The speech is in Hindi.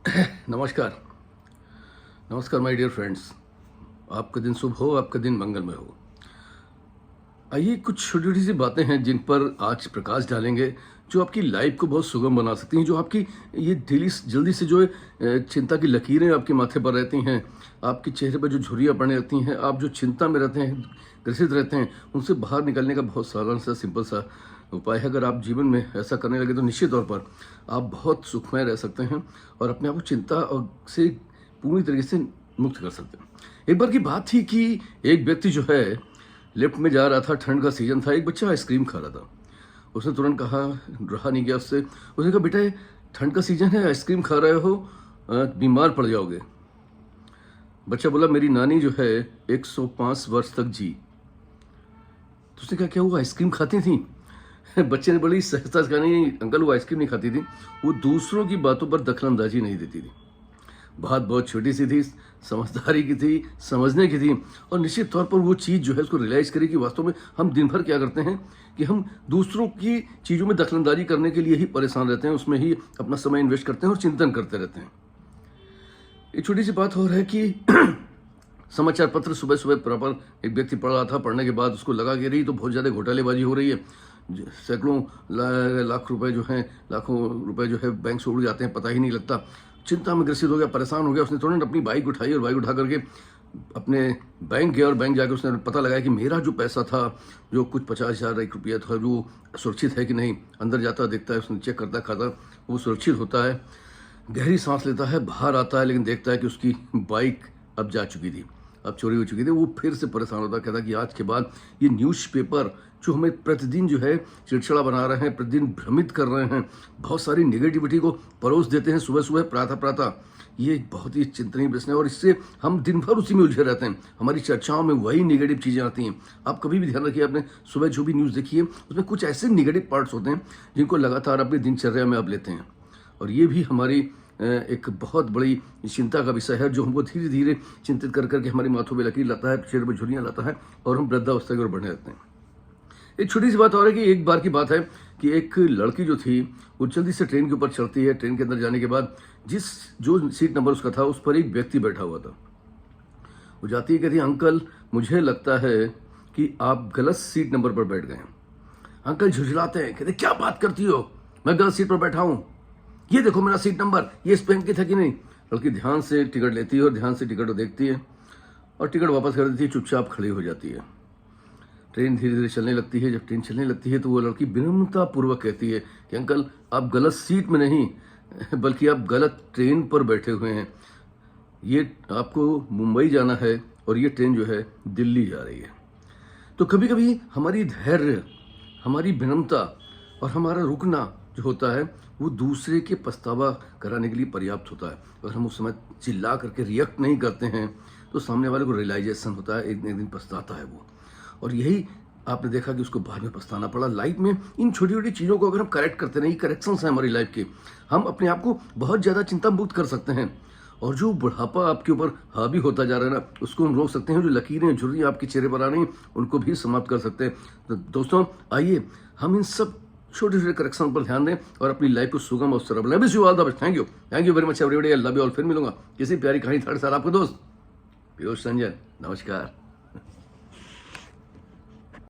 नमस्कार। नमस्कार माय डियर फ्रेंड्स। आपका दिन शुभ हो, आपका दिन मंगलमय हो। आइए कुछ छोटी-छोटी सी बातें हैं जिन पर आज प्रकाश डालेंगे, जो आपकी लाइफ को बहुत सुगम बना सकती हैं, जो आपकी ये डेली जल्दी से जो है चिंता की लकीरें आपके माथे पर रहती हैं, आपके चेहरे पर जो झुर्रियाँ पड़ने लगती हैं, आप जो चिंता में रहते हैं, ग्रसित रहते हैं, उनसे बाहर निकलने का बहुत साधारण सा सिंपल सा उपाय है। अगर आप जीवन में ऐसा करने लगे तो निश्चित तौर पर आप बहुत सुखमय रह सकते हैं और अपने आप को चिंता से पूरी तरीके से मुक्त कर सकते हैं। एक बार की बात थी कि एक व्यक्ति जो है लिफ्ट में जा रहा था, ठंड का सीजन था, एक बच्चा आइसक्रीम खा रहा था। उसने तुरंत कहा, रहा नहीं गया उससे, उसने कहा बेटा ये ठंड का सीजन है, आइसक्रीम खा रहे हो, बीमार पड़ जाओगे। बच्चा बोला मेरी नानी जो है 105 वर्ष तक जी। तो उसने कहा क्या वो आइसक्रीम खाती थी? बच्चे ने बड़ी सहजता से कहा नहीं अंकल वो आइसक्रीम नहीं खाती थी, वो दूसरों की बातों पर दखलंदाजी नहीं देती थी। बात बहुत छोटी सी थी, समझदारी की थी, समझने की थी और निश्चित तौर पर वो चीज़ जो है उसको रियलाइज करी कि वास्तव में हम दिन भर क्या करते हैं कि हम दूसरों की चीज़ों में दखलंदाजी करने के लिए ही परेशान रहते हैं, उसमें ही अपना समय इन्वेस्ट करते हैं और चिंतन करते रहते हैं। एक छोटी सी बात और है कि समाचार पत्र सुबह सुबह प्रॉपर एक व्यक्ति पढ़ रहा था, पढ़ने के बाद उसको लगा कि रही तो बहुत ज़्यादा घोटालेबाजी हो रही है, सैकड़ों लाख रुपए जो हैं, लाखों रुपए जो है बैंक से उड़ जाते हैं, पता ही नहीं लगता। चिंता में ग्रसित हो गया, परेशान हो गया। उसने तुरंत अपनी बाइक उठाई और बाइक उठा करके अपने बैंक गया और बैंक जाकर उसने पता लगाया कि मेरा जो पैसा था, जो कुछ 50,000 एक रुपया था, जो सुरक्षित है कि नहीं। अंदर जाता देखता है, उसने चेक करता खाता वो सुरक्षित होता है। गहरी सांस लेता है, बाहर आता है, लेकिन देखता है कि उसकी बाइक अब जा चुकी थी, अब चोरी हो चुकी थी। वो फिर से परेशान होता, कहता कि आज के बाद ये न्यूज़पेपर जो हमें प्रतिदिन जो है चिड़चिड़ा बना रहे हैं, प्रतिदिन भ्रमित कर रहे हैं, बहुत सारी नेगेटिविटी को परोस देते हैं सुबह सुबह प्रातः प्रातः, ये एक बहुत ही चिंतनीय प्रश्न है और इससे हम दिन भर उसी में उलझे रहते हैं। हमारी चर्चाओं में वही नेगेटिव चीज़ें आती हैं। आप कभी भी ध्यान रखिए, आपने सुबह जो भी न्यूज़ देखी है उसमें कुछ ऐसे नेगेटिव पार्ट्स होते हैं जिनको लगातार अपनी दिनचर्या में आप लेते हैं और ये भी हमारी एक बहुत बड़ी चिंता का विषय है, जो हमको धीरे धीरे चिंतित कर करके हमारी माथों में लकीर लाता है, चेहरे पर झुर्रियाँ लाता है और हम वृद्धावस्था की ओर बढ़ने लगते हैं। एक छोटी सी बात और है कि एक बार की बात है कि एक लड़की जो थी वो जल्दी से ट्रेन के ऊपर चढ़ती है। ट्रेन के अंदर जाने के बाद जो सीट नंबर उसका था उस पर एक व्यक्ति बैठा हुआ था। वो जाती है, कहती है अंकल मुझे लगता है कि आप गलत सीट नंबर पर बैठ गए हैं। अंकल झुझलाते हैं, कहते क्या बात करती हो, मैं गलत सीट पर बैठा हूँ, ये देखो मेरा सीट नंबर, ये इस पेन की था कि नहीं। लड़की ध्यान से टिकट लेती है और ध्यान से टिकट को देखती है और टिकट वापस कर देती है, चुपचाप खड़ी हो जाती है। ट्रेन धीरे धीरे चलने लगती है। जब ट्रेन चलने लगती है तो वो लड़की विनम्रता पूर्वक कहती है कि अंकल आप गलत सीट में नहीं बल्कि आप गलत ट्रेन पर बैठे हुए हैं। ये आपको मुंबई जाना है और ये ट्रेन जो है दिल्ली जा रही है। तो कभी कभी हमारी धैर्य, हमारी विनम्रता और हमारा रुकना जो होता है वो दूसरे के पछतावा कराने के लिए पर्याप्त होता है। अगर हम उस समय चिल्ला करके रिएक्ट नहीं करते हैं तो सामने वाले को रियलाइजेशन होता है, एक दिन पछताता है वो। और यही आपने देखा कि उसको बाद में पछताना पड़ा। लाइफ में इन छोटी छोटी चीज़ों को अगर हम करेक्ट करते नहीं, करेक्शंस हैं हमारी लाइफ के, हम अपने आप को बहुत ज़्यादा चिंता मुक्त कर सकते हैं। और जो बुढ़ापा आपके ऊपर हावी होता जा रहा है ना, उसको हम रोक सकते हैं। जो लकीरें झुर्रियाँ आपके चेहरे पर आ रही हैं उनको भी समाप्त कर सकते हैं। तो दोस्तों आइए हम इन सब छोटे छोटे करेक्शन पर ध्यान दें और अपनी लाइफ को सुगम और सरल बनाएं। Wish you all the best. Thank you very much everybody. I love you all. फिर मिलूंगा किसी प्यारी कहानी के साथ। आपका दोस्त पीयूष रंजन। नमस्कार।